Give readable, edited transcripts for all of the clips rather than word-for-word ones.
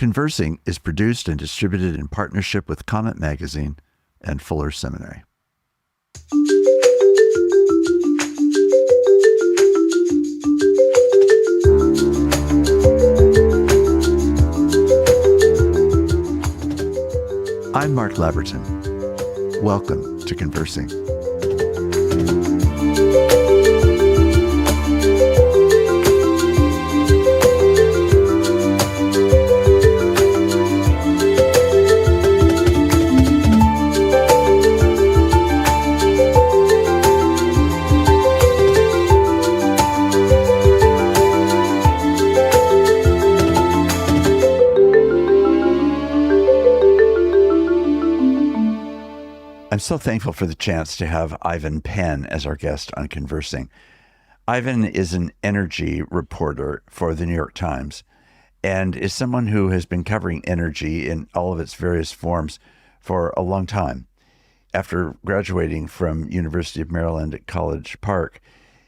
Conversing is produced and distributed in partnership with Comet Magazine and Fuller Seminary. I'm Mark Labberton. Welcome to Conversing. I'm so thankful for the chance to have Ivan Penn as our guest on Conversing. Ivan is an energy reporter for the New York Times and is someone who has been covering energy in all of its various forms for a long time. After graduating from University of Maryland at College Park,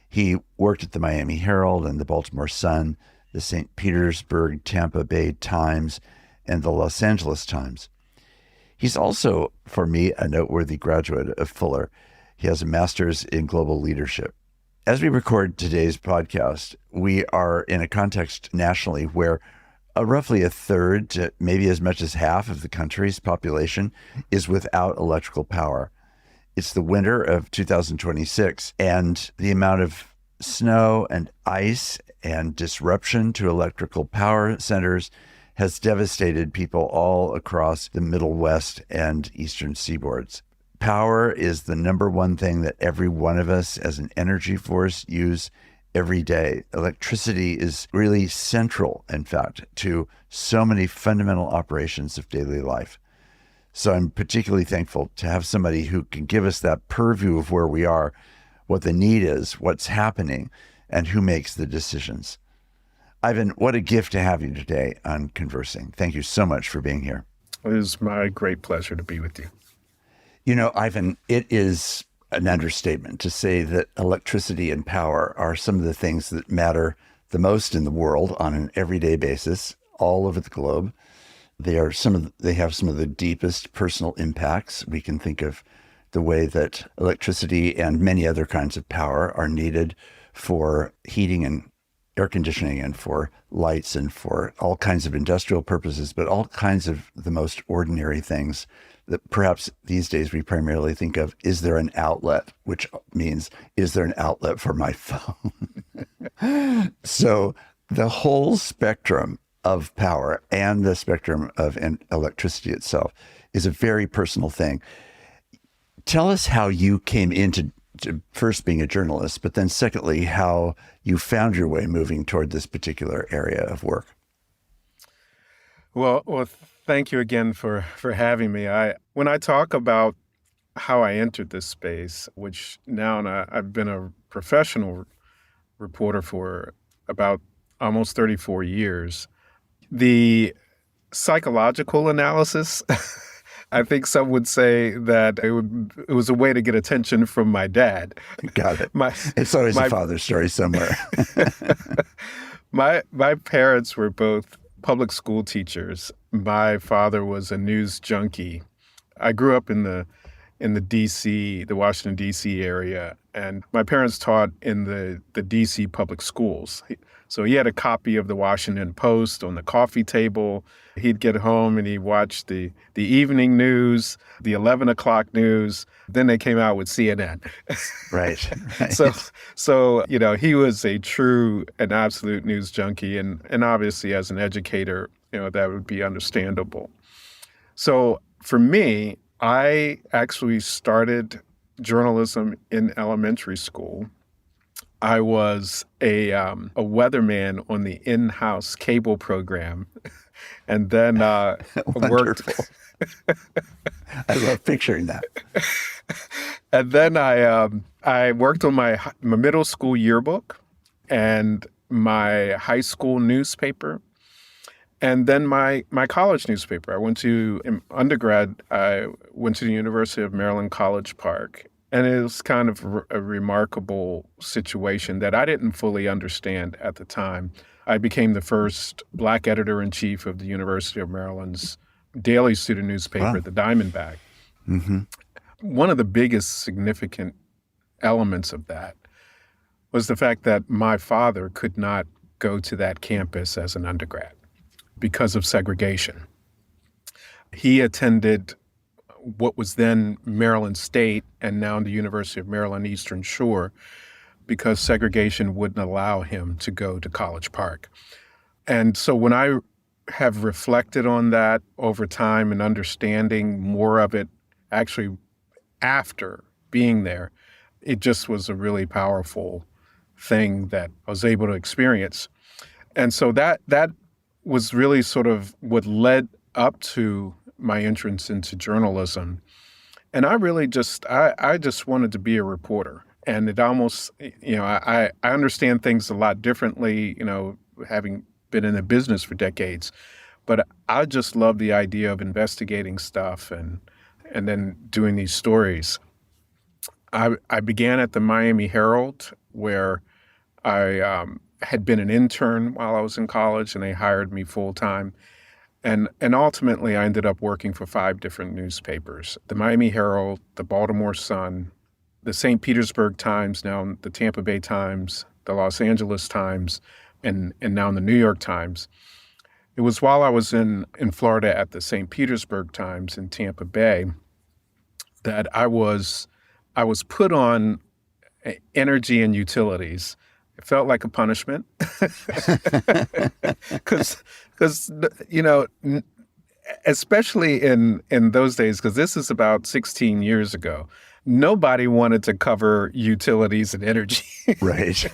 he worked at the Miami Herald and the Baltimore Sun, the St. Petersburg, Tampa Bay Times, and the Los Angeles Times. He's also, for me, a noteworthy graduate of Fuller. He has a master's in global leadership. As we record today's podcast, we are in a context nationally where roughly a third to maybe as much as half of the country's population is without electrical power. It's the winter of 2026, and the amount of snow and ice and disruption to electrical power centers has devastated people all across the Middle West and Eastern seaboards. Power is the number one thing that every one of us as an energy force use every day. Electricity is really central, in fact, to so many fundamental operations of daily life. So I'm particularly thankful to have somebody who can give us that purview of where we are, what the need is, what's happening, and who makes the decisions. Ivan, what a gift to have you today on Conversing. Thank you so much for being here. It is my great pleasure to be with you. You know, Ivan, it is an understatement to say that electricity and power are some of the things that matter the most in the world on an everyday basis, all over the globe. They have some of the deepest personal impacts. We can think of the way that electricity and many other kinds of power are needed for heating and air conditioning and for lights and for all kinds of industrial purposes, but all kinds of the most ordinary things that perhaps these days we primarily think of, is there an outlet, which means, is there an outlet for my phone? So the whole spectrum of power and the spectrum of electricity itself is a very personal thing. Tell us how you came into first being a journalist, but then secondly, how you found your way moving toward this particular area of work. Well, thank you again for having me. When I talk about how I entered this space, which now I've been a professional reporter for about almost 34 years, the psychological analysis, I think some would say that it was a way to get attention from my dad. Got it. It's always a father story somewhere. My parents were both public school teachers. My father was a news junkie. I grew up in the Washington, D.C. area, and my parents taught in the D.C. public schools. So he had a copy of the Washington Post on the coffee table. He'd get home and he'd watch the evening news, the 11 o'clock news. Then they came out with CNN. Right. So he was a true and absolute news junkie. And obviously as an educator, that would be understandable. So for me, I actually started journalism in elementary school. I was a weatherman on the in-house cable program, and then worked. I love picturing that. And then I worked on my middle school yearbook and my high school newspaper, and then my college newspaper. In undergrad, I went to the University of Maryland, College Park. And it was kind of a remarkable situation that I didn't fully understand at the time. I became the first Black editor-in-chief of the University of Maryland's daily student newspaper, Wow. The Diamondback. Mm-hmm. One of the biggest significant elements of that was the fact that my father could not go to that campus as an undergrad because of segregation. He attended what was then Maryland State and now the University of Maryland Eastern Shore because segregation wouldn't allow him to go to College Park. And so when I have reflected on that over time and understanding more of it actually after being there, it just was a really powerful thing that I was able to experience. And so that was really sort of what led up to my entrance into journalism. And I really I just wanted to be a reporter. And it almost, I understand things a lot differently, having been in the business for decades. But I just love the idea of investigating stuff and then doing these stories. I began at the Miami Herald, where I had been an intern while I was in college, and they hired me full time. And ultimately, I ended up working for 5 different newspapers: the Miami Herald, the Baltimore Sun, the St. Petersburg Times, now the Tampa Bay Times, the Los Angeles Times, and now the New York Times. It was while I was in Florida at the St. Petersburg Times in Tampa Bay that I was put on energy and utilities. It felt like a punishment because especially in those days, because this is about 16 years ago, nobody wanted to cover utilities and energy. Right.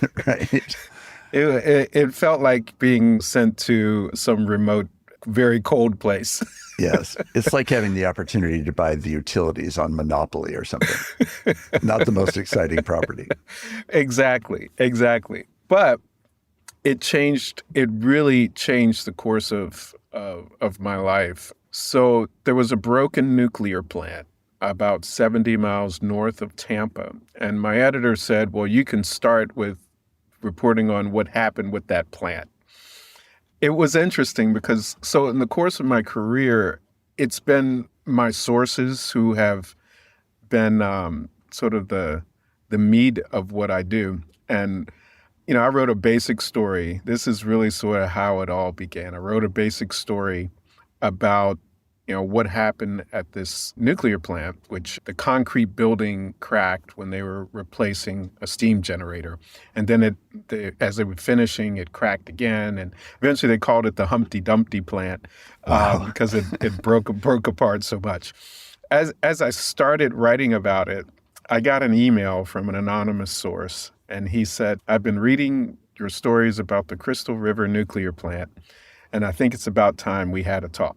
It felt like being sent to some remote, very cold place. Yes. It's like having the opportunity to buy the utilities on Monopoly or something. Not the most exciting property. Exactly. But it really changed the course of my life. So there was a broken nuclear plant about 70 miles north of Tampa. And my editor said, well, you can start with reporting on what happened with that plant. It was interesting because, so in the course of my career, it's been my sources who have been sort of the meat of what I do. And, I wrote a basic story. This is really sort of how it all began. I wrote a basic story about, what happened at this nuclear plant, which the concrete building cracked when they were replacing a steam generator. And then as they were finishing, it cracked again. And eventually they called it the Humpty Dumpty plant. Wow. Because it broke apart so much. As I started writing about it, I got an email from an anonymous source. And he said, I've been reading your stories about the Crystal River nuclear plant, and I think it's about time we had a talk.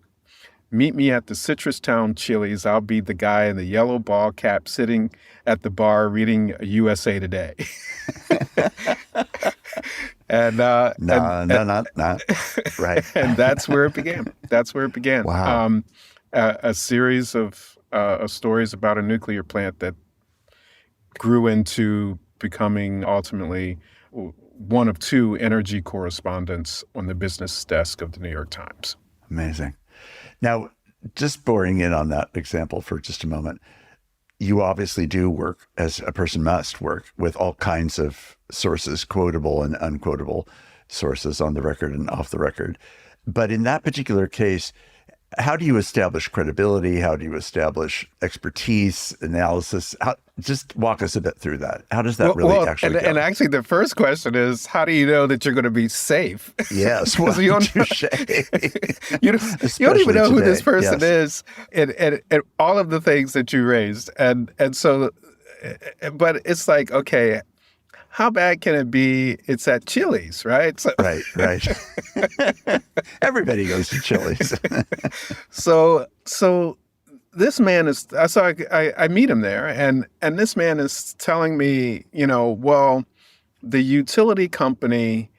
Meet me at the Citrus Town Chili's. I'll be the guy in the yellow ball cap sitting at the bar reading USA Today. And not right. And that's where it began. Wow. A series of stories about a nuclear plant that grew into becoming ultimately one of 2 energy correspondents on the business desk of the New York Times. Amazing. Now, just boring in on that example for just a moment, you obviously do work, as a person must work, with all kinds of sources, quotable and unquotable sources on the record and off the record. But in that particular case, how do you establish credibility? How do you establish expertise, analysis? Just walk us a bit through that. How does that really actually go? And actually, the first question is, how do you know that you're going to be safe? Yes, well, you don't even know who this person is, and all of the things that you raised, and so, but it's like, okay, how bad can it be? It's at Chili's, right? So, right. Everybody goes to Chili's. So this man is, so I meet him there, and this man is telling me, well, the utility company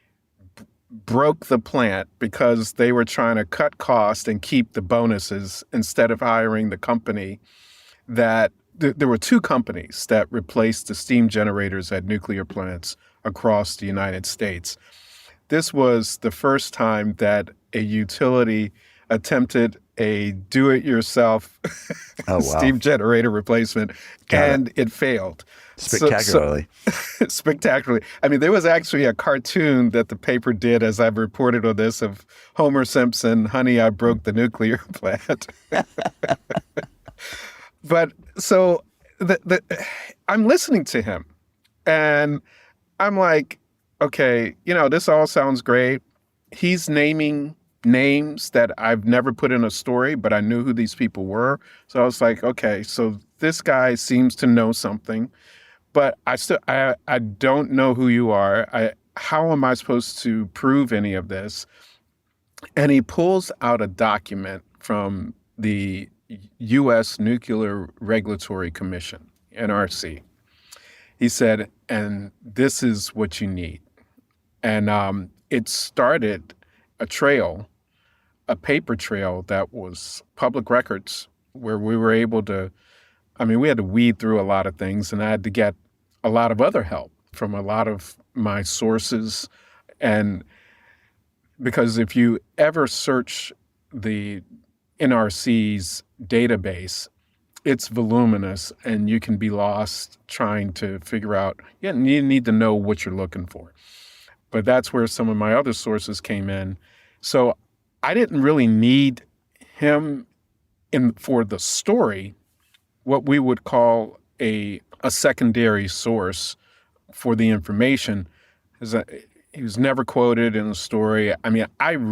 broke the plant because they were trying to cut costs and keep the bonuses instead of hiring the company that there were 2 companies that replaced the steam generators at nuclear plants across the United States. this was the first time that a utility attempted a do-it-yourself Oh, wow. steam generator replacement, Got it. and it failed. So Spectacularly. spectacularly. I mean, there was actually a cartoon that the paper did, as I've reported on this, of Homer Simpson, "Honey, I broke the nuclear plant." But so I'm listening to him, and I'm like, okay, this all sounds great. He's naming names that I've never put in a story, but I knew who these people were. So I was like, okay, so this guy seems to know something, but I don't know who you are. How am I supposed to prove any of this? And he pulls out a document from the U.S. Nuclear Regulatory Commission, NRC. He said, and this is what you need. And it started a trail, a paper trail that was public records, where we were able to, we had to weed through a lot of things, and I had to get a lot of other help from a lot of my sources. And because if you ever search the NRC's database, it's voluminous and you can be lost trying to figure out, you need to know what you're looking for. But that's where some of my other sources came in. So I didn't really need him for the story, what we would call a secondary source for the information. He was never quoted in the story. I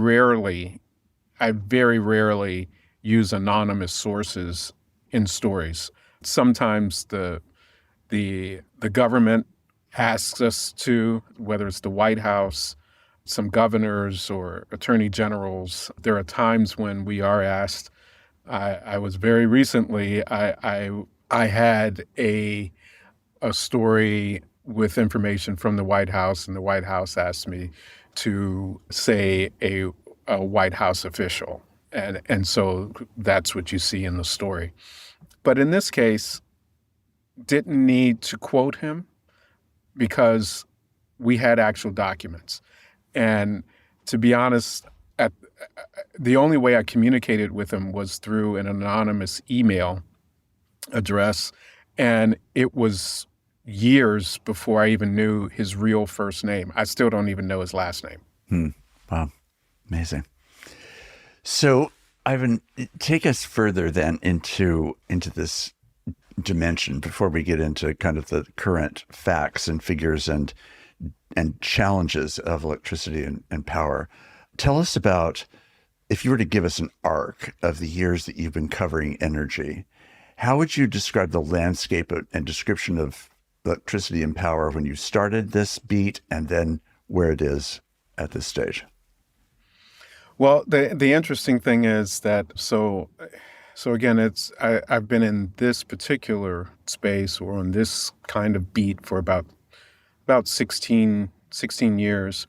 very rarely use anonymous sources in stories. Sometimes the government asks us to, whether it's the White House, some governors or attorney generals. There are times when we are asked. I was very recently, I had a story with information from the White House, and the White House asked me to say a White House official. And so that's what you see in the story. But in this case, didn't need to quote him because we had actual documents. And to be honest, the only way I communicated with him was through an anonymous email address. And it was years before I even knew his real first name. I still don't even know his last name. Wow. Amazing. So, Ivan, take us further then into this dimension before we get into kind of the current facts and figures and challenges of electricity and power. Tell us about, if you were to give us an arc of the years that you've been covering energy, how would you describe the landscape and description of electricity and power when you started this beat and then where it is at this stage? Well, the interesting thing is that so again, I've been in this particular space or on this kind of beat for about 16 years,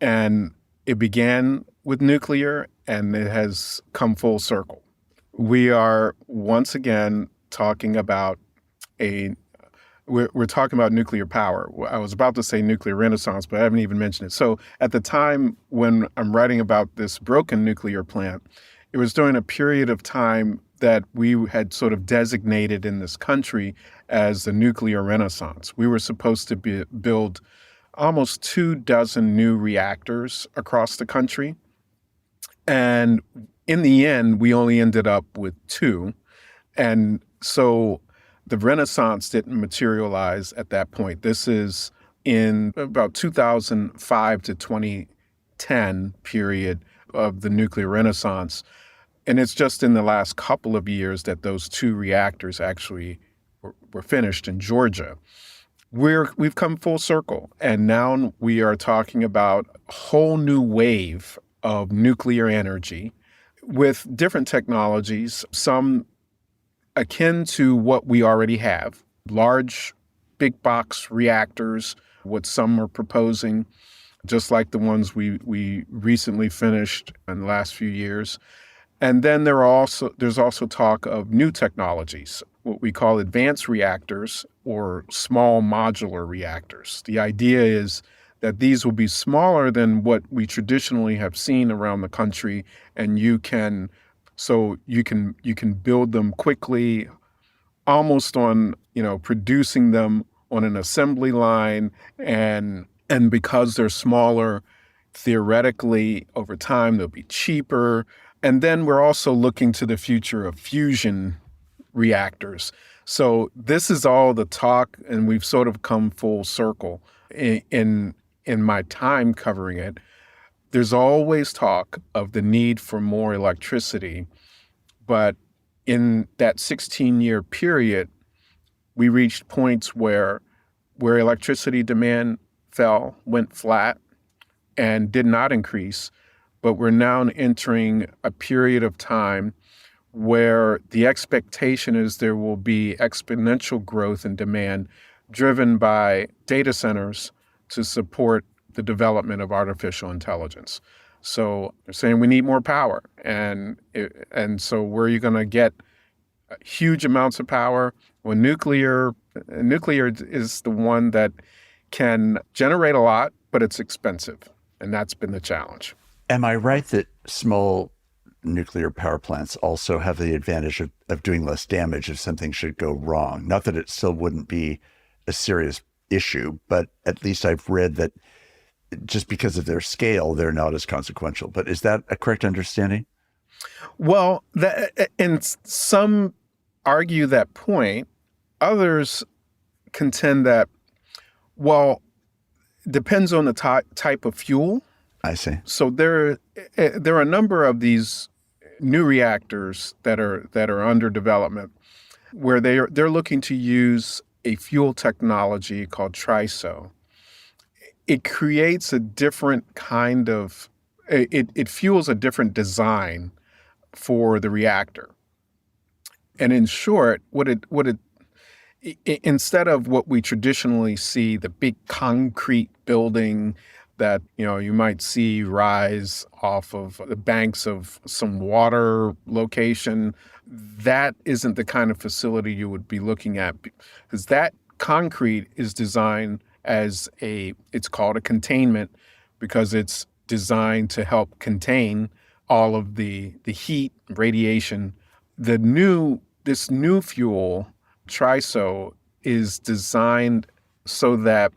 and it began with nuclear, and it has come full circle. We are once again talking about we're talking about nuclear power. I was about to say nuclear renaissance, but I haven't even mentioned it. So at the time when I'm writing about this broken nuclear plant, it was during a period of time that we had sort of designated in this country as the nuclear renaissance. We were supposed to build almost 24 new reactors across the country. And in the end, we only ended up with 2. And so the Renaissance didn't materialize at that point. This is in about 2005 to 2010 period of the nuclear Renaissance. And it's just in the last couple of years that those 2 reactors actually were finished in Georgia. We've come full circle, and now we are talking about a whole new wave of nuclear energy with different technologies, some akin to what we already have, large, big box reactors, what some are proposing, just like the ones we recently finished in the last few years. And then there's also talk of new technologies, what we call advanced reactors or small modular reactors. The idea is that these will be smaller than what we traditionally have seen around the country, and you can build them quickly, almost on, producing them on an assembly line, and because they're smaller, theoretically over time they'll be cheaper. And then we're also looking to the future of fusion reactors. So this is all the talk, and we've sort of come full circle in my time covering it. There's always talk of the need for more electricity, but in that 16-year period, we reached points where electricity demand went flat, and did not increase. But we're now entering a period of time where the expectation is there will be exponential growth in demand driven by data centers to support the development of artificial intelligence. So they're saying we need more power. And so where are you going to get huge amounts of power? Well, nuclear is the one that can generate a lot, but it's expensive. And that's been the challenge. Am I right that small nuclear power plants also have the advantage of doing less damage if something should go wrong? Not that it still wouldn't be a serious issue, but at least I've read that just because of their scale, they're not as consequential. But is that a correct understanding? Well, and some argue that point. Others contend that, well, depends on the type of fuel. I see. So there are a number of these new reactors that are under development where they're looking to use a fuel technology called TRISO. It creates a different kind of it fuels a different design for the reactor. And in short, instead of what we traditionally see, the big concrete building that you might see rise off of the banks of some water location, that isn't the kind of facility you would be looking at, because that concrete is designed as it's called a containment, because it's designed to help contain all of the heat, radiation. This new fuel, TRISO, is designed so that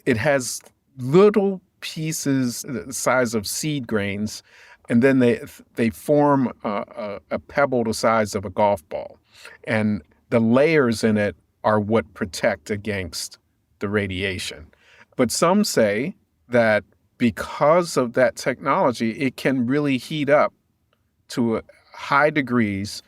it has little pieces the size of seed grains, and then they form a pebble the size of a golf ball. And the layers in it are what protect against the radiation. But some say that because of that technology, it can really heat up to high degrees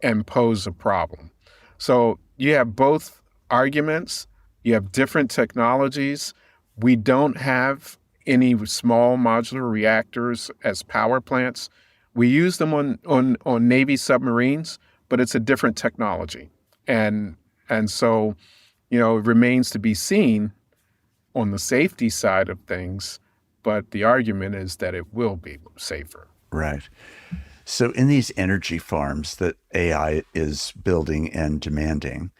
and pose a problem. So you have both arguments. You have different technologies. We don't have any small modular reactors as power plants. We use them on Navy submarines, but it's a different technology. And so, it remains to be seen on the safety side of things, but the argument is that it will be safer. Right. So in these energy farms that AI is building and demanding,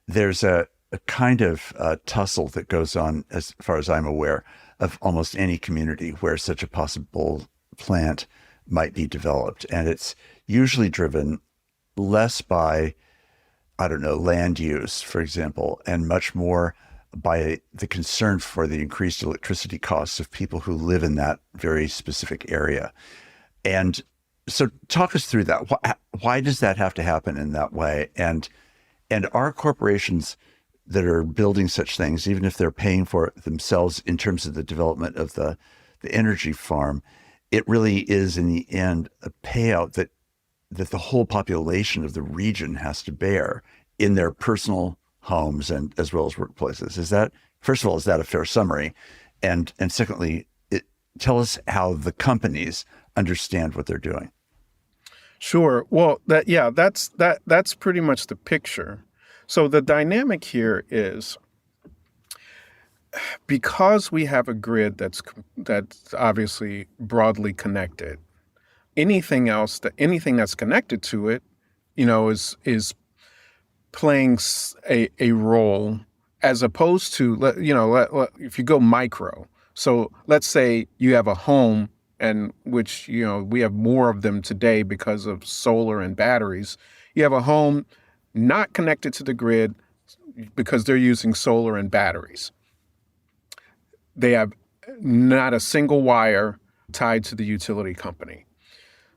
there's a kind of tussle that goes on, as far as I'm aware, of almost any community where such a possible plant might be developed. And it's usually driven less by, land use, for example, and much more by the concern for the increased electricity costs of people who live in that very specific area. And so talk us through that. Why does that have to happen in that way? And are corporations that are building such things, even if they're paying for it themselves in terms of the development of the energy farm, it really is in the end a payout that the whole population of the region has to bear in their personal homes and as well as workplaces. Is that, first of all, is that a fair summary? And secondly, tell us how the companies understand what they're doing. Sure. Well, that's pretty much the picture. So the dynamic here is, because we have a grid that's obviously broadly connected, anything that's connected to it, is playing a role as opposed to, if you go micro. So let's say you have a home, and which, we have more of them today because of solar and batteries. You have a home not connected to the grid because they're using solar and batteries. They have not a single wire tied to the utility company.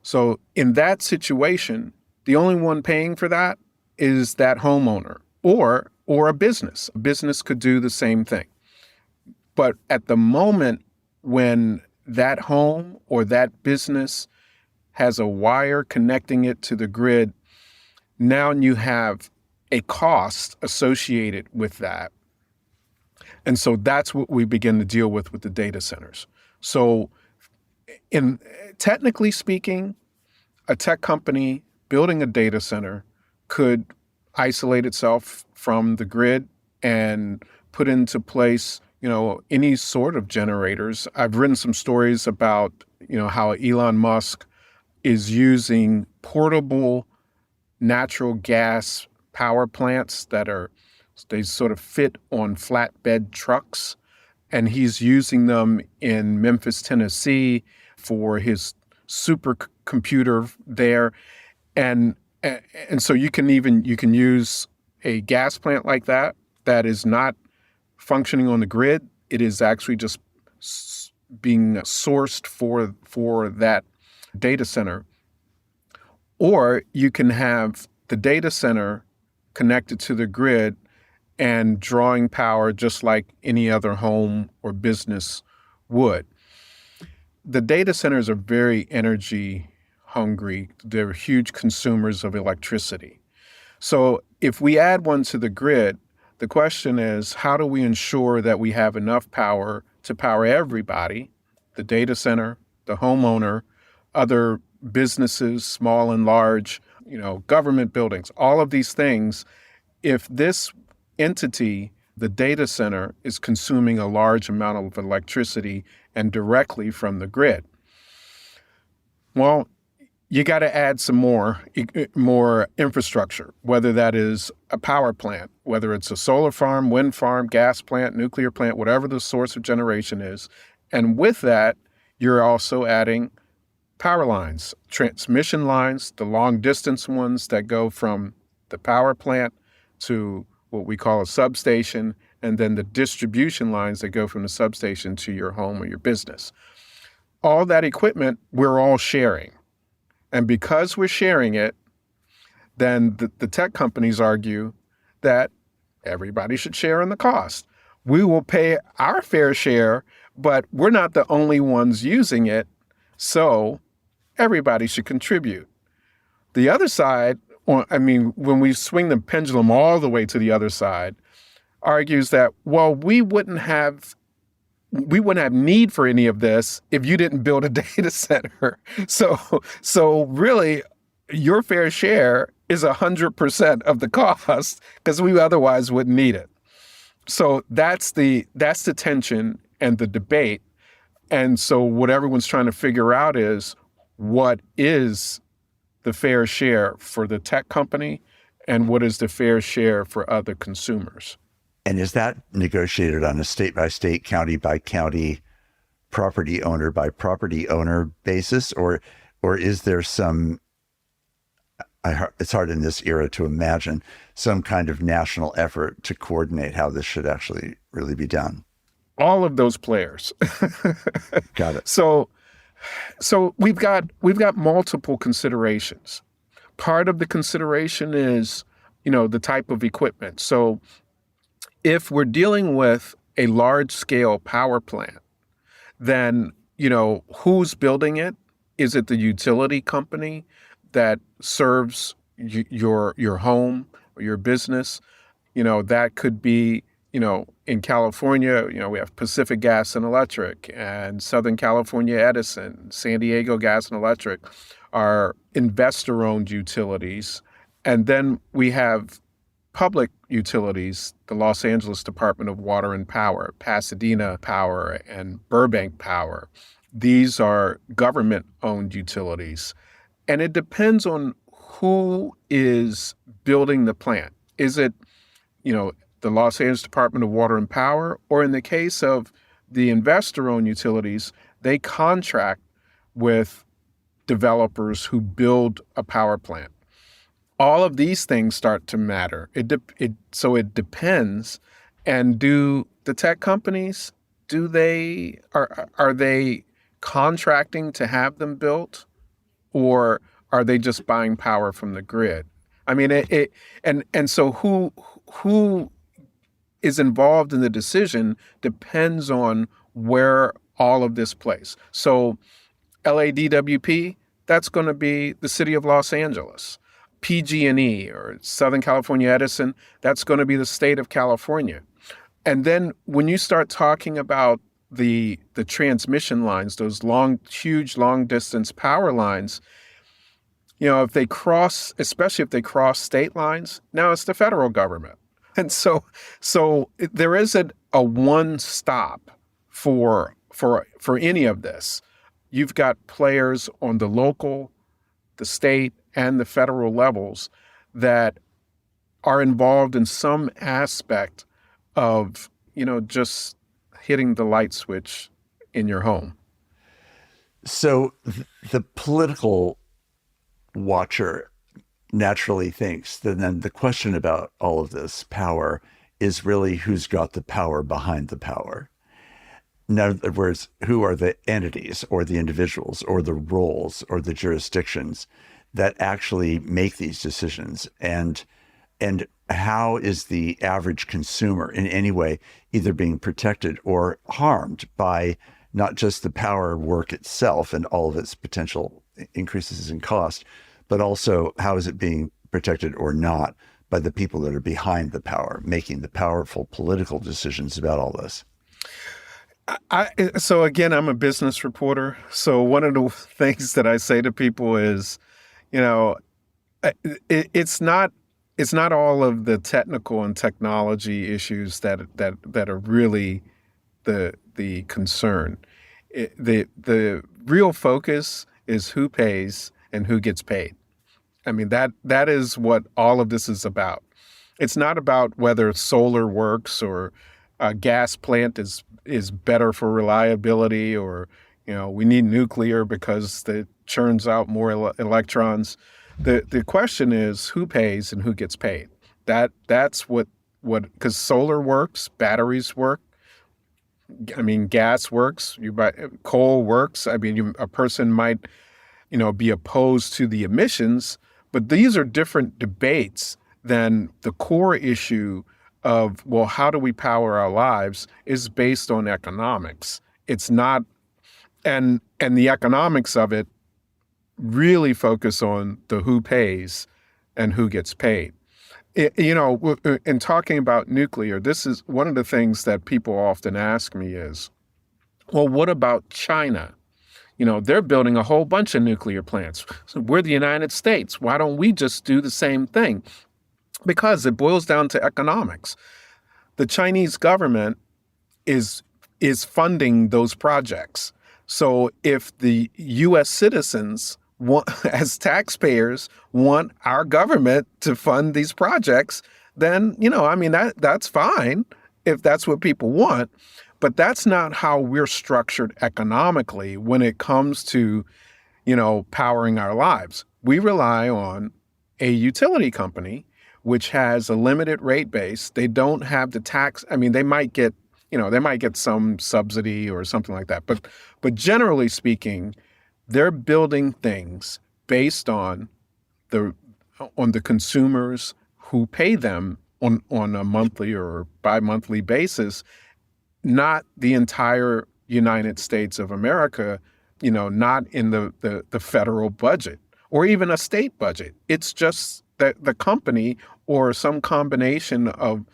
So in that situation, the only one paying for that is that homeowner or a business. A business could do the same thing. But at the moment when that home or that business has a wire connecting it to the grid, now you have a cost associated with that. And so that's what we begin to deal with the data centers. So technically speaking, a tech company building a data center could isolate itself from the grid and put into place, any sort of generators. I've written some stories about, how Elon Musk is using portable natural gas power plants they sort of fit on flatbed trucks. And he's using them in Memphis, Tennessee for his supercomputer there. And so you can use a gas plant like that is not functioning on the grid. It is actually just being sourced for that data center. Or you can have the data center connected to the grid and drawing power just like any other home or business would. The data centers are very energy hungry. They're huge consumers of electricity. So if we add one to the grid, the question is, how do we ensure that we have enough power to power everybody, the data center, the homeowner, other businesses, small and large, government buildings, all of these things, if this entity, the data center, is consuming a large amount of electricity and directly from the grid? Well, you got to add some more infrastructure, whether that is a power plant, whether it's a solar farm, wind farm, gas plant, nuclear plant, whatever the source of generation is. And with that, you're also adding power lines, transmission lines, the long distance ones that go from the power plant to what we call a substation, and then the distribution lines that go from the substation to your home or your business. All that equipment, we're all sharing. And because we're sharing it, then the tech companies argue that everybody should share in the cost. We will pay our fair share, but we're not the only ones using it, so everybody should contribute. The other side, when we swing the pendulum all the way to the other side, argues that, well, we wouldn't have need for any of this if you didn't build a data center. So really, your fair share is 100% of the cost because we otherwise wouldn't need it. So that's the tension and the debate. And so what everyone's trying to figure out is, what is the fair share for the tech company and what is the fair share for other consumers? And is that negotiated on a state-by-state, county-by-county, property owner by property owner basis, or is there some? It's hard in this era to imagine some kind of national effort to coordinate how this should actually really be done. All of those players. Got it. So we've got multiple considerations. Part of the consideration is, the type of equipment. So if we're dealing with a large-scale power plant, then, who's building it? Is it the utility company that serves your home or your business? That could be, in California, we have Pacific Gas and Electric, and Southern California Edison, San Diego Gas and Electric are investor-owned utilities. And then we have public utilities, the Los Angeles Department of Water and Power, Pasadena Power, and Burbank Power. These are government-owned utilities. And it depends on who is building the plant. Is it, the Los Angeles Department of Water and Power, or in the case of the investor-owned utilities, they contract with developers who build a power plant. All of these things start to matter. So it depends. And do the tech companies, are they contracting to have them built, or are they just buying power from the grid? I mean, so who is involved in the decision depends on where all of this plays. So LADWP, that's going to be the city of Los Angeles. PG&E, or Southern California Edison, that's going to be the state of California. And then when you start talking about the transmission lines, those huge long distance power lines, if they cross, especially if they cross state lines, now it's the federal government. And so there isn't a one stop for any of this. You've got players on the local, the state, and the federal levels that are involved in some aspect of, just hitting the light switch in your home. So the political watcher naturally thinks that then the question about all of this power is really who's got the power behind the power. In other words, who are the entities or the individuals or the roles or the jurisdictions that actually make these decisions, and how is the average consumer in any way either being protected or harmed by not just the power work itself and all of its potential increases in cost, but also how is it being protected or not by the people that are behind the power, making the powerful political decisions about all this? So again, I'm a business reporter. So one of the things that I say to people is, it's not all of the technical and technology issues that are really the concern. The real focus is who pays and who gets paid. I mean, that is what all of this is about. It's not about whether solar works or a gas plant is better for reliability, or we need nuclear because it churns out more electrons. The question is who pays and who gets paid. That's what because solar works, batteries work. I mean, gas works. Coal works. I mean, a person might be opposed to the emissions, but these are different debates than the core issue of, well, how do we power our lives is based on economics. It's not, and the economics of it really focus on the who pays and who gets paid. In talking about nuclear, this is one of the things that people often ask me is, well, what about China? They're building a whole bunch of nuclear plants. So we're the United States. Why don't we just do the same thing? Because it boils down to economics. The Chinese government is funding those projects. So if the U.S. citizens as taxpayers want our government to fund these projects, then, that's fine if that's what people want. But that's not how we're structured economically when it comes to, powering our lives. We rely on a utility company which has a limited rate base. They don't have the tax. I mean, they might get some subsidy or something like that. But generally speaking, they're building things based on the consumers who pay them on a monthly or bi-monthly basis, not the entire United States of America, not in the federal budget or even a state budget. It's just that the company or some combination of,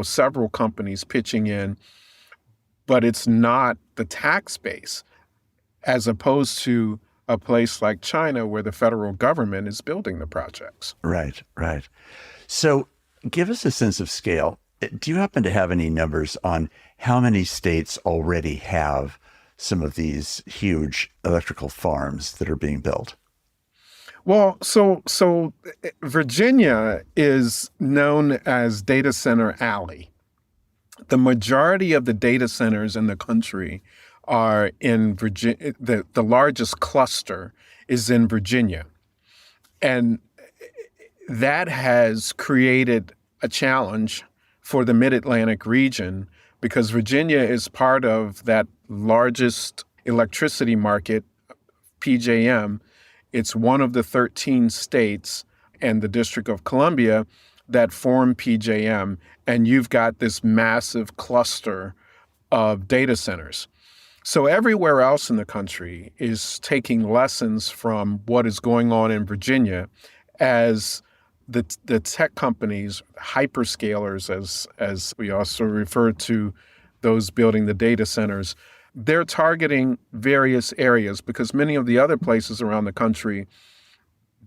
several companies pitching in, but it's not the tax base, as opposed to a place like China where the federal government is building the projects. Right. So give us a sense of scale. Do you happen to have any numbers on how many states already have some of these huge electrical farms that are being built? Well, so Virginia is known as Data Center Alley. The majority of the data centers in the country are in Virginia. The largest cluster is in Virginia. And that has created a challenge for the Mid-Atlantic region because Virginia is part of that largest electricity market, PJM. It's one of the 13 states and the District of Columbia that form PJM. And you've got this massive cluster of data centers. So everywhere else in the country is taking lessons from what is going on in Virginia as the tech companies, hyperscalers, as we also refer to those building the data centers, they're targeting various areas because many of the other places around the country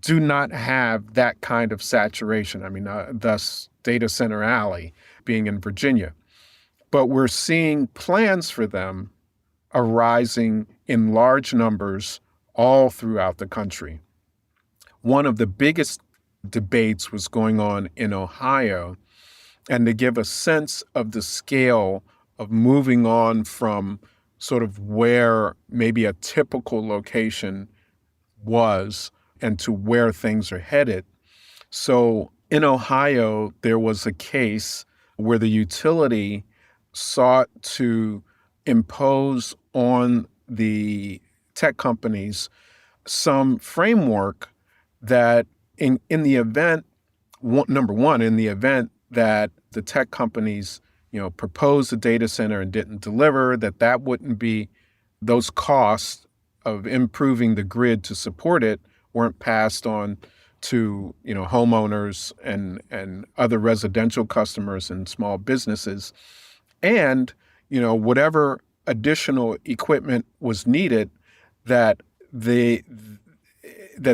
do not have that kind of saturation. I mean, thus Data Center Alley being in Virginia. But we're seeing plans for them arising in large numbers all throughout the country. One of the biggest debates was going on in Ohio, and to give a sense of the scale of moving on from sort of where maybe a typical location was and to where things are headed. So in Ohio, there was a case where the utility sought to impose on the tech companies some framework that in the event, number one, in the event that the tech companies, proposed a data center and didn't deliver, that wouldn't be, those costs of improving the grid to support it weren't passed on to, homeowners and other residential customers and small businesses. And, whatever additional equipment was needed, that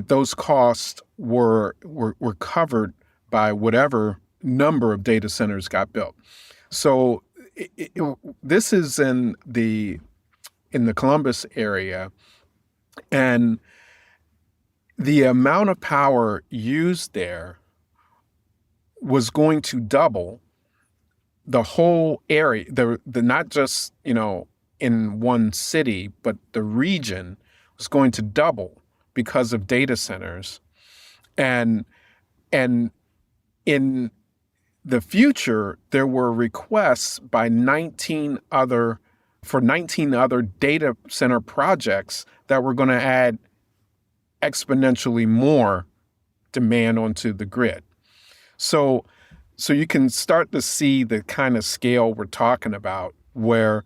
those costs were covered by whatever number of data centers got built. So this is in the Columbus area, and the amount of power used there was going to double the whole area, the not just, in one city, but the region was going to double because of data centers. And in the future, there were requests by 19 other data center projects that were going to add exponentially more demand onto the grid. So you can start to see the kind of scale we're talking about, where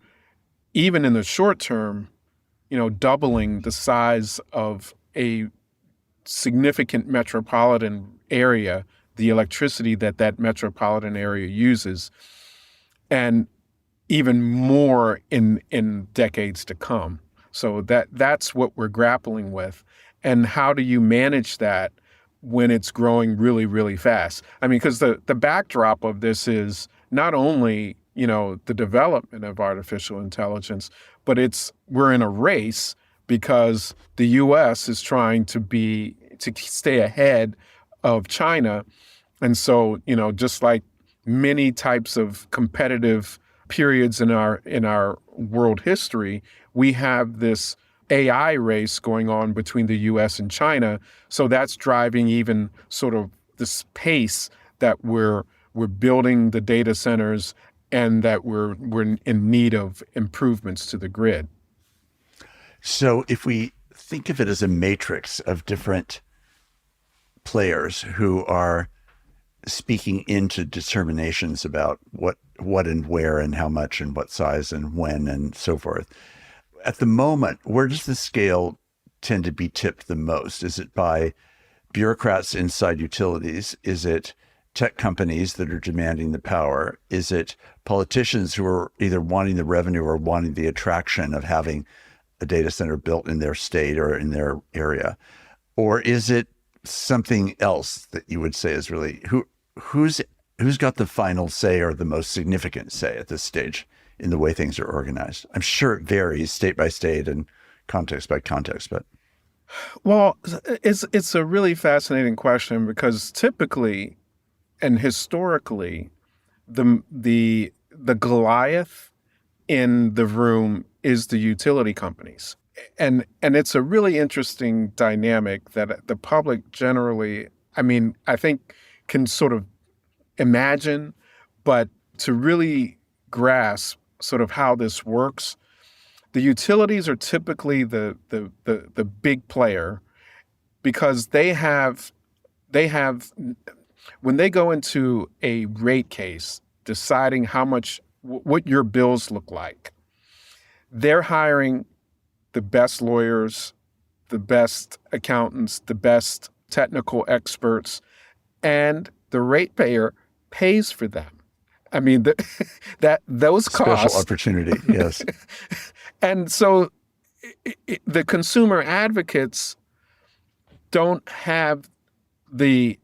even in the short term, doubling the size of a significant metropolitan area, the electricity that metropolitan area uses, and even more in decades to come. So that's what we're grappling with. And how do you manage that when it's growing really, really fast? I mean, because the backdrop of this is not only, the development of artificial intelligence, but we're in a race because the U.S. is trying to stay ahead of China. And so, just like many types of competitive periods in our world history, we have this AI race going on between the U.S. and China. So that's driving even sort of this pace that we're building the data centers and that we're in need of improvements to the grid. So if we think of it as a matrix of different players who are speaking into determinations about what and where and how much and what size and when and so forth, at the moment, where does the scale tend to be tipped the most? Is it by bureaucrats inside utilities? Is it tech companies that are demanding the power? Is it politicians who are either wanting the revenue or wanting the attraction of having a data center built in their state or in their area? Or is it something else that you would say is really who's got the final say or the most significant say at this stage in the way things are organized? I'm sure it varies state by state and context by context, but. Well, it's a really fascinating question because typically and historically, the the Goliath in the room is the utility companies. And it's a really interesting dynamic that the public generally, I mean, I think can sort of imagine, but to really grasp sort of how this works, the utilities are typically the big player because they have when they go into a rate case deciding how much what your bills look like, they're hiring the best lawyers, the best accountants, the best technical experts, and the ratepayer pays for them. I mean, those Special costs. opportunity, yes. And so the consumer advocates don't have the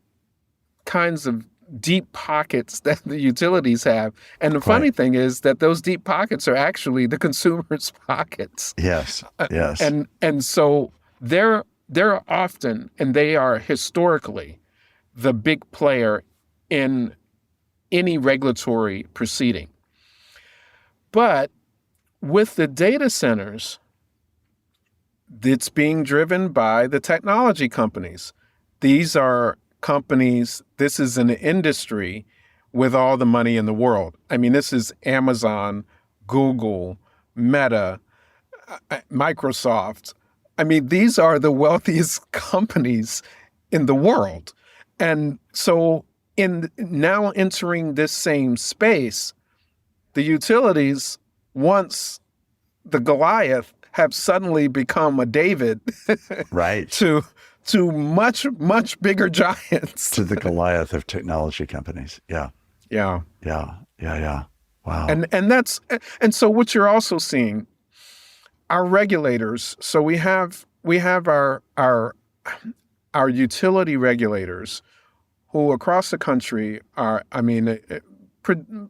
kinds of deep pockets that the utilities have. And the funny thing is that those deep pockets are actually the consumer's pockets. Yes, yes. And so they're often, and they are historically, the big player in any regulatory proceeding. But with the data centers, it's being driven by the technology companies. These are companies, this is an industry with all the money in the world. I mean, this is Amazon, Google, Meta, Microsoft. I mean, these are the wealthiest companies in the world. And so in now entering this same space, the utilities, once the Goliath, have suddenly become a David right. to much, much bigger giants. To the Goliath of technology companies. Yeah. Yeah. Wow. And so what you're also seeing, our regulators, so we have our utility regulators who across the country are, I mean,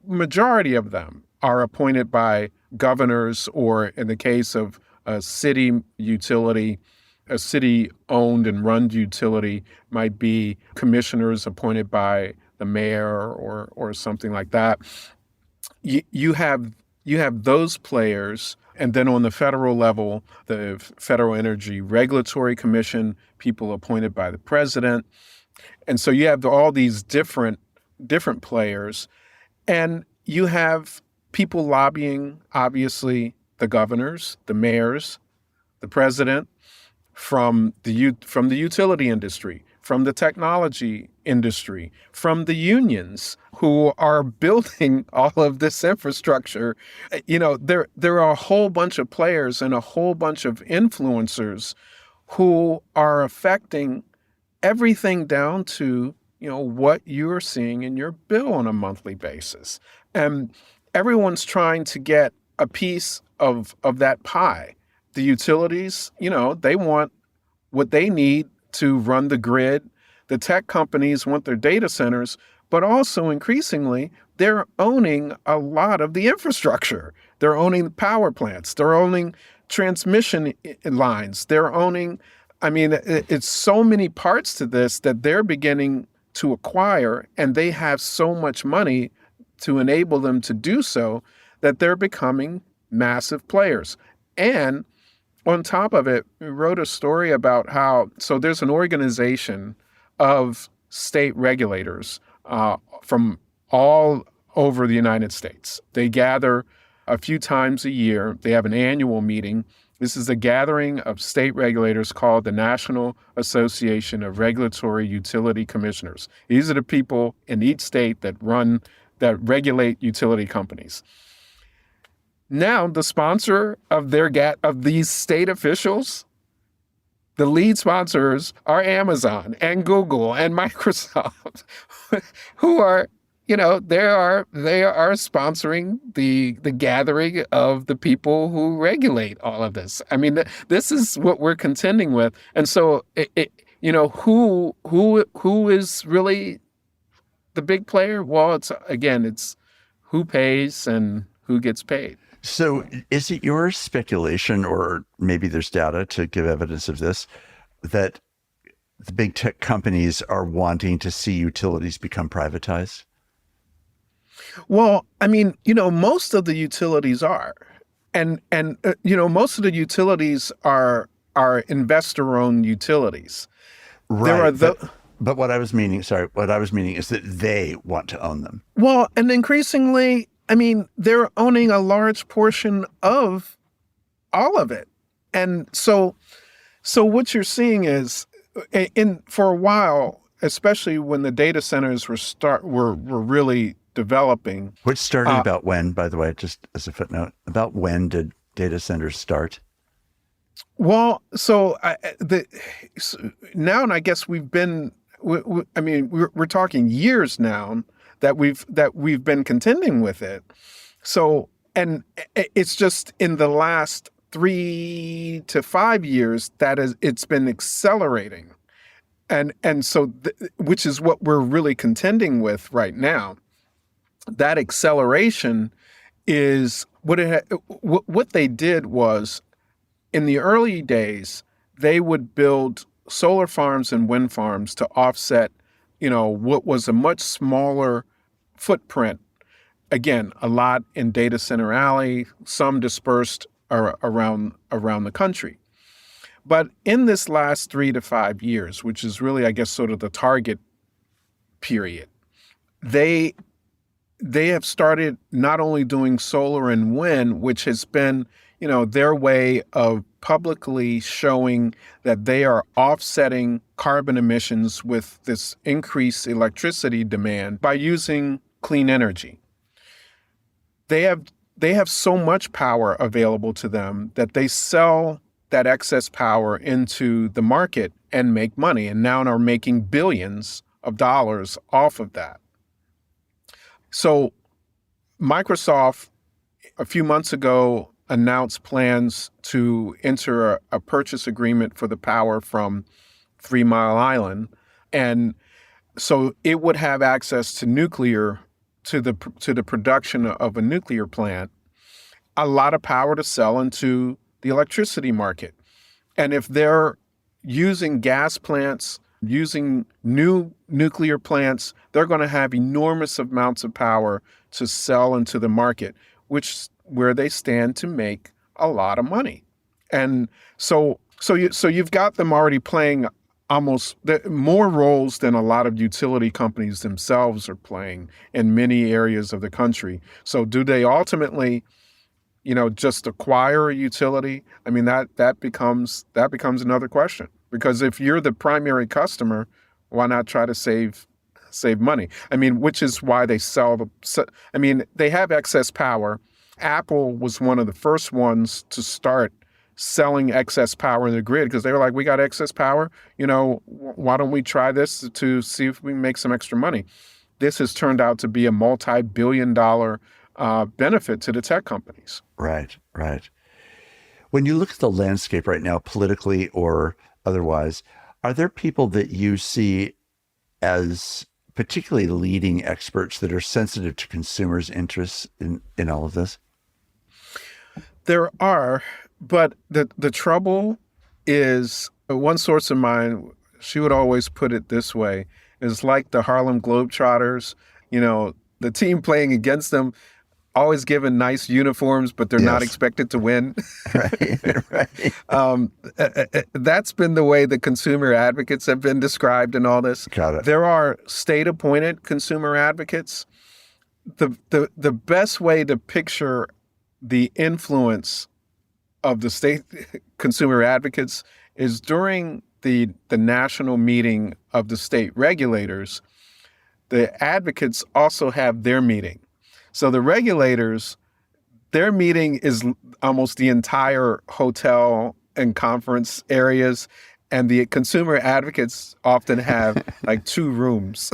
majority of them are appointed by governors, or in the case of a city utility, a city-owned and run utility might be commissioners appointed by the mayor or something like that. You have those players, and then on the federal level, the Federal Energy Regulatory Commission, people appointed by the president. And so you have all these different players, and you have people lobbying, obviously, the governors, the mayors, the president, from the utility industry, from the technology industry, from the unions who are building all of this infrastructure. You know, there are a whole bunch of players and a whole bunch of influencers who are affecting everything down to, you know, what you're seeing in your bill on a monthly basis. And everyone's trying to get a piece of that pie. The utilities, you know, they want what they need to run the grid. The tech companies want their data centers, but also increasingly, they're owning a lot of the infrastructure. They're owning the power plants. They're owning transmission lines. They're owning, I mean, it's so many parts to this that they're beginning to acquire, and they have so much money to enable them to do so that they're becoming massive players. And on top of it, we wrote a story about how, so there's an organization of state regulators from all over the United States. They gather a few times a year. They have an annual meeting. This is a gathering of state regulators called the National Association of Regulatory Utility Commissioners. These are the people in each state that regulate utility companies. Now, the sponsor of these state officials, the lead sponsors are Amazon and Google and Microsoft, who are, you know, they are sponsoring the gathering of the people who regulate all of this. I mean, this is what we're contending with. And so, you know, who is really the big player? Well, it's who pays and who gets paid. So is it your speculation, or maybe there's data to give evidence of this, that the big tech companies are wanting to see utilities become privatized? Well, I mean, most of the utilities are, and most of the utilities are investor-owned utilities. There are Right. But what I was meaning is that they want to own them. well, and increasingly, I mean, they're owning a large portion of all of it, and so what you're seeing is, in for a while, especially when the data centers were really developing. Which started Uh, about when, by the way, just as a footnote, about when did data centers start? well, so now, and I guess we've been. I mean, we're talking years now that we've been contending with it. So, and it's just in the last 3 to 5 years it's been accelerating, and so which is what we're really contending with right now. That acceleration is what they did was, in the early days, they would build solar farms and wind farms to offset, what was a much smaller footprint. Again, a lot in Data Center Alley, some dispersed around the country. But in this last 3 to 5 years, which is really, I guess, sort of the target period, they they have started not only doing solar and wind, which has been, their way of publicly showing that they are offsetting carbon emissions with this increased electricity demand by using clean energy. They have so much power available to them that they sell that excess power into the market and make money, and now are making billions of dollars off of that. So Microsoft, a few months ago, announced plans to enter a purchase agreement for the power from 3 Mile Island. And so it would have access to nuclear, to the production of a nuclear plant, a lot of power to sell into the electricity market. And if they're using gas plants, using new nuclear plants, they're going to have enormous amounts of power to sell into the market, where they stand to make a lot of money. And so you've got them already playing almost more roles than a lot of utility companies themselves are playing in many areas of the country. So do they ultimately, just acquire a utility? I mean, that becomes another question, because if you're the primary customer, why not try to save money? I mean, which is why they they have excess power. Apple was one of the first ones to start selling excess power in the grid, because they were like, we got excess power, why don't we try this to see if we can make some extra money? This has turned out to be a multi-billion-dollar benefit to the tech companies. Right, right. When you look at the landscape right now, politically or otherwise, are there people that you see as particularly leading experts that are sensitive to consumers' interests in all of this? There are, but the trouble is, one source of mine, she would always put it this way, is like the Harlem Globetrotters, the team playing against them, always given nice uniforms, but they're not Yes. expected to win. Right, right. That's been the way the consumer advocates have been described in all this. Got it. There are state-appointed consumer advocates. The best way to picture the influence of the state consumer advocates is during the national meeting of the state regulators. The advocates also have their meeting. So the regulators, their meeting is almost the entire hotel and conference areas, and the consumer advocates often have like 2 rooms.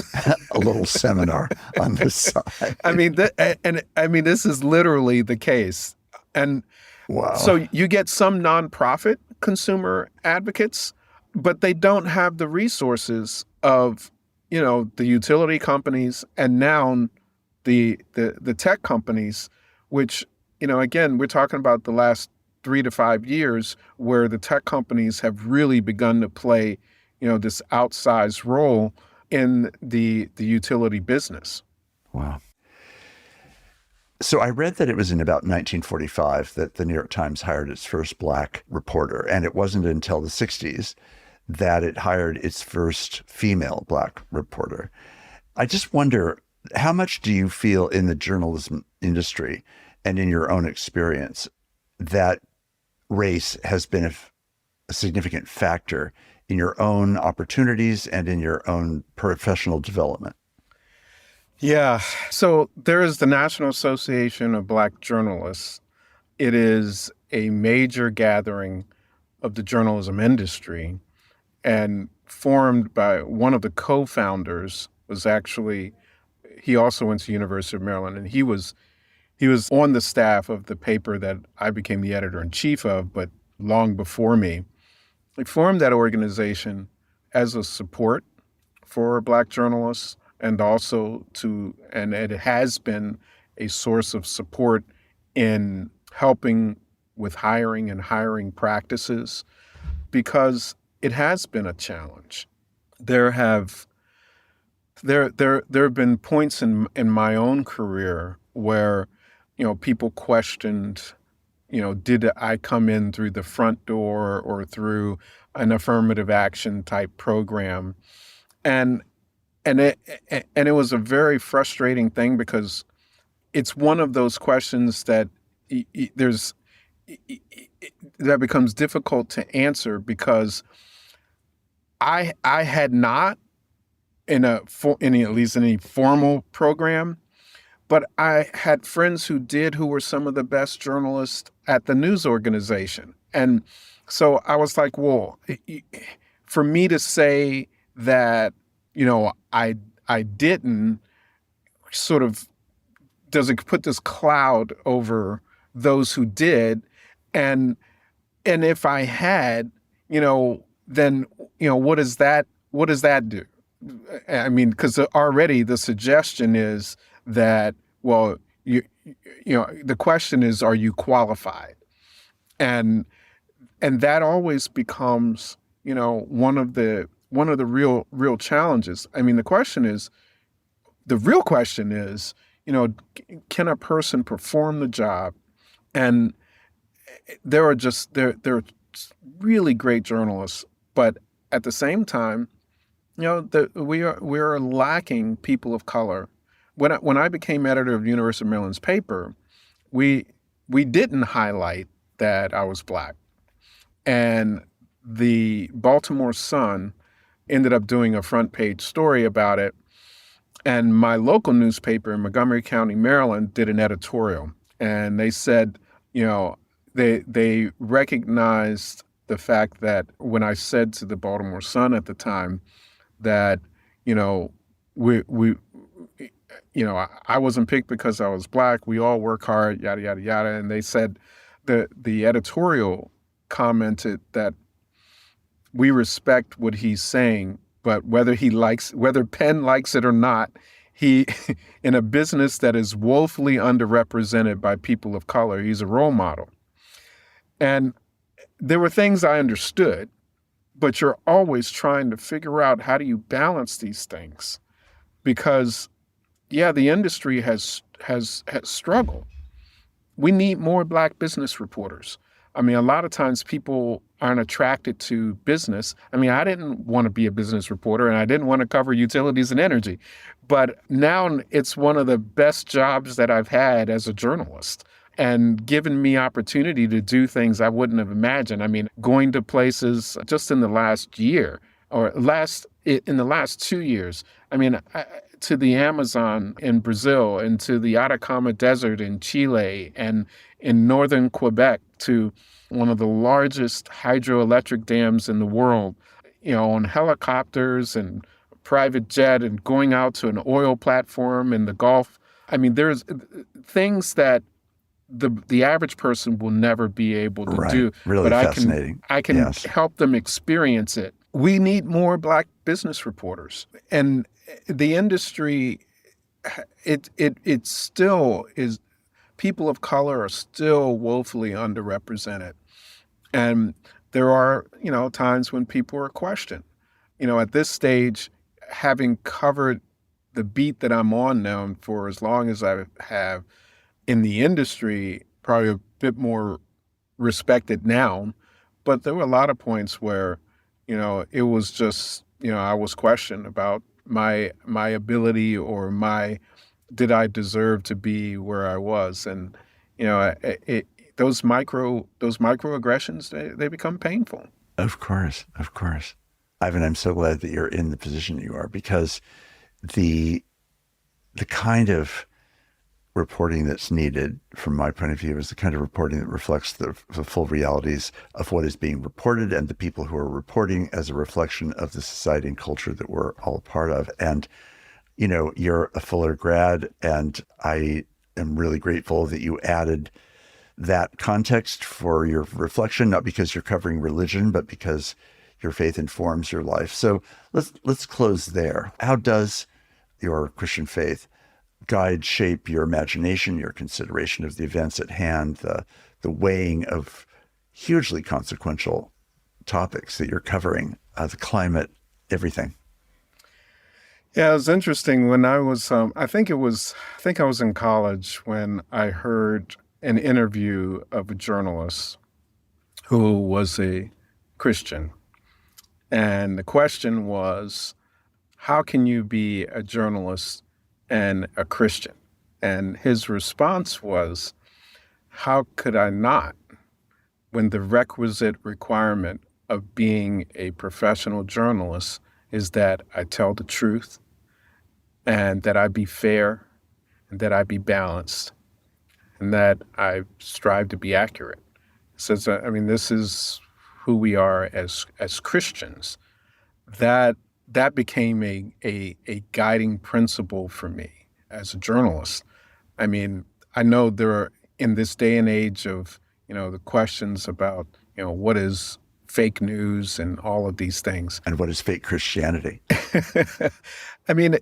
A little seminar on the side. I mean, this is literally the case. And Wow. so you get some nonprofit consumer advocates, but they don't have the resources of, the utility companies, and now the tech companies, which, again, we're talking about the last 3 to 5 years, where the tech companies have really begun to play, this outsized role in the utility business. Wow. So I read that it was in about 1945 that the New York Times hired its first black reporter, and it wasn't until the 60s that it hired its first female black reporter. I just wonder, how much do you feel in the journalism industry and in your own experience that race has been a significant factor in your own opportunities and in your own professional development? Yeah. So there is the National Association of Black Journalists. It is a major gathering of the journalism industry and formed by one of the co-founders was actually, he also went to University of Maryland, and he was on the staff of the paper that I became the editor-in-chief of, but long before me. He formed that organization as a support for Black journalists and also and it has been a source of support in helping with hiring and hiring practices because it has been a challenge. There have been points in my own career where, people questioned, did I come in through the front door or through an affirmative action type program? And it was a very frustrating thing because it's one of those questions that that becomes difficult to answer because I had not in at least any formal program, but I had friends who did who were some of the best journalists at the news organization. And so I was like, well, for me to say that, I didn't sort of does it put this cloud over those who did. And if I had, then, what does that do? I mean, because already the suggestion is that, well, the question is, are you qualified? And that always becomes, one of the real challenges. I mean, the real question is, can a person perform the job? And there are really great journalists, but at the same time, we are lacking people of color. When I became editor of University of Maryland's paper, we didn't highlight that I was Black, and the Baltimore Sun ended up doing a front page story about it, and my local newspaper in Montgomery County, Maryland, did an editorial, and they said, they recognized the fact that when I said to the Baltimore Sun at the time that, I wasn't picked because I was Black. We all work hard, yada, yada, yada. And they said the editorial commented that we respect what he's saying, but whether Penn likes it or not, he, in a business that is woefully underrepresented by people of color, he's a role model. And there were things I understood, but you're always trying to figure out how do you balance these things? Because, the industry has struggled. We need more Black business reporters. I mean, a lot of times people aren't attracted to business. I mean, I didn't want to be a business reporter and I didn't want to cover utilities and energy, but now it's one of the best jobs that I've had as a journalist and given me opportunity to do things I wouldn't have imagined. I mean, going to places just in the last year in the last 2 years, I mean, to the Amazon in Brazil and to the Atacama Desert in Chile and in northern Quebec to one of the largest hydroelectric dams in the world, on helicopters and private jet and going out to an oil platform in the Gulf. I mean, there's things that the average person will never be able to do. Really but fascinating. I can Yes. help them experience it. We need more Black business reporters. And the industry, it still is, people of color are still woefully underrepresented. And there are, times when people are questioned. At this stage, having covered the beat that I'm on now for as long as I have, in the industry, probably a bit more respected now, but there were a lot of points where, it was just, I was questioned about my ability or my did I deserve to be where I was, and those microaggressions they become painful. Of course, of course. Ivan, I'm so glad that you're in the position you are, because the the kind of reporting that's needed, from my point of view, is the kind of reporting that reflects the full realities of what is being reported and the people who are reporting, as a reflection of the society and culture that we're all a part of. And, you're a Fuller grad, and I am really grateful that you added that context for your reflection, not because you're covering religion, but because your faith informs your life. So let's close there. How does your Christian faith guide, shape your imagination, your consideration of the events at hand, the weighing of hugely consequential topics that you're covering, the climate, everything? Yeah, it was interesting when I was, I think I was in college when I heard an interview of a journalist who was a Christian. And the question was, how can you be a journalist and a Christian? And his response was, how could I not, when the requisite requirement of being a professional journalist is that I tell the truth and that I be fair and that I be balanced and that I strive to be accurate. Says, this is who we are as Christians. That became a guiding principle for me as a journalist. I mean, I know there are, in this day and age of, the questions about, what is fake news and all of these things. And what is fake Christianity? I mean,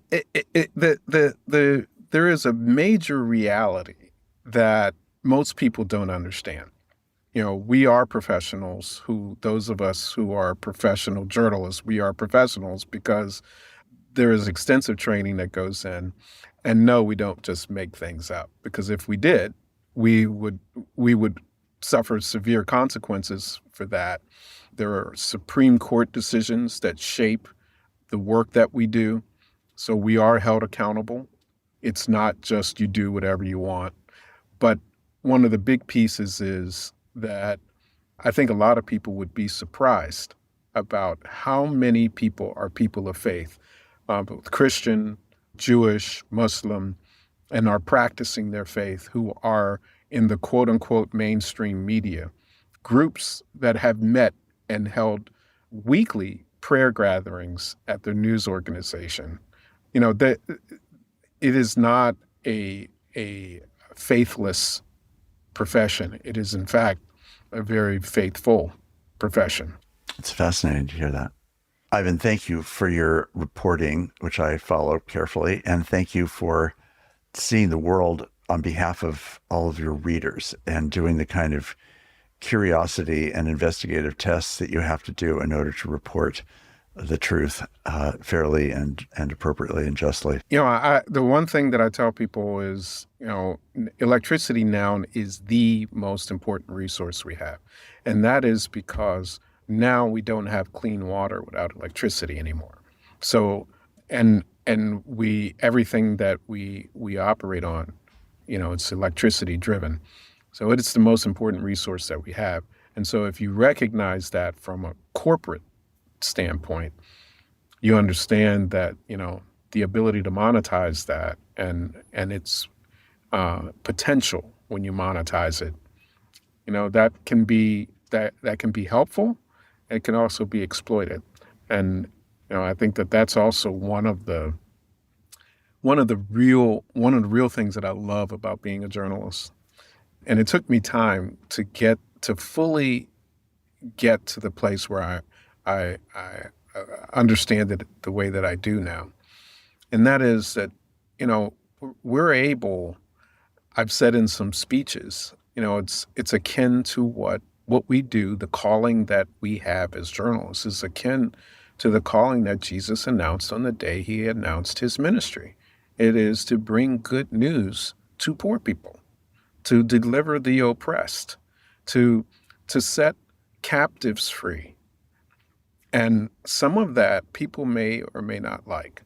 there is a major reality that most people don't understand. We are professionals those of us who are professional journalists, we are professionals because there is extensive training that goes in. And no, we don't just make things up, because if we did, we would suffer severe consequences for that. There are Supreme Court decisions that shape the work that we do. So we are held accountable. It's not just you do whatever you want. But one of the big pieces is that I think a lot of people would be surprised about how many people are people of faith, both Christian, Jewish, Muslim, and are practicing their faith, who are in the quote unquote mainstream media, groups that have met and held weekly prayer gatherings at their news organization. That it is not a faithless profession. It is, in fact, a very faithful profession. It's fascinating to hear that. Ivan, thank you for your reporting, which I follow carefully, and thank you for seeing the world on behalf of all of your readers and doing the kind of curiosity and investigative tests that you have to do in order to report the truth fairly and appropriately and justly. The one thing that I tell people is, electricity now is the most important resource we have. And that is because now we don't have clean water without electricity anymore. So, and everything that we operate on, it's electricity driven. So it is the most important resource that we have. And so if you recognize that from a corporate standpoint, you understand that, the ability to monetize that and its potential when you monetize it, that can be helpful. It can also be exploited. And, I think that that's also one of the real things that I love about being a journalist. And it took me time to fully get to the place where I understand it the way that I do now. And that is that, we're able, I've said in some speeches, it's akin to what we do, the calling that we have as journalists is akin to the calling that Jesus announced on the day he announced his ministry. It is to bring good news to poor people. to deliver the oppressed, to set captives free. And some of that people may or may not like.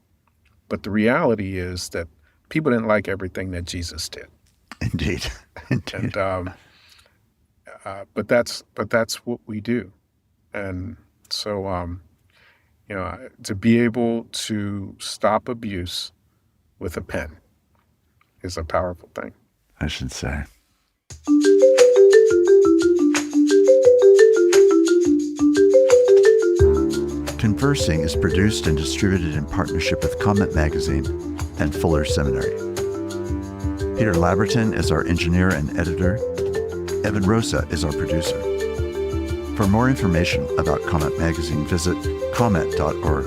But the reality is that people didn't like everything that Jesus did. Indeed. Indeed. And but that's what we do. And so to be able to stop abuse with a pen is a powerful thing, I should say. Conversing is produced and distributed in partnership with Comment Magazine and Fuller Seminary. Peter Labberton is our engineer and editor. Evan Rosa is our producer. For more information about Comment Magazine, visit comment.org,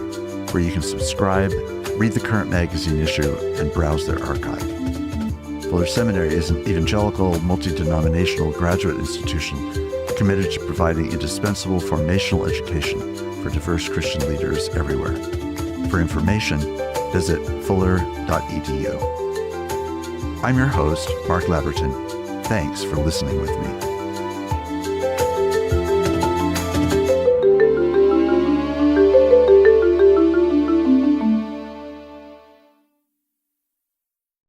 where you can subscribe, read the current magazine issue, and browse their archive. Fuller Seminary is an evangelical, multi-denominational graduate institution committed to providing indispensable formational education for diverse Christian leaders everywhere. For information, visit fuller.edu. I'm your host, Mark Labberton. Thanks for listening with me.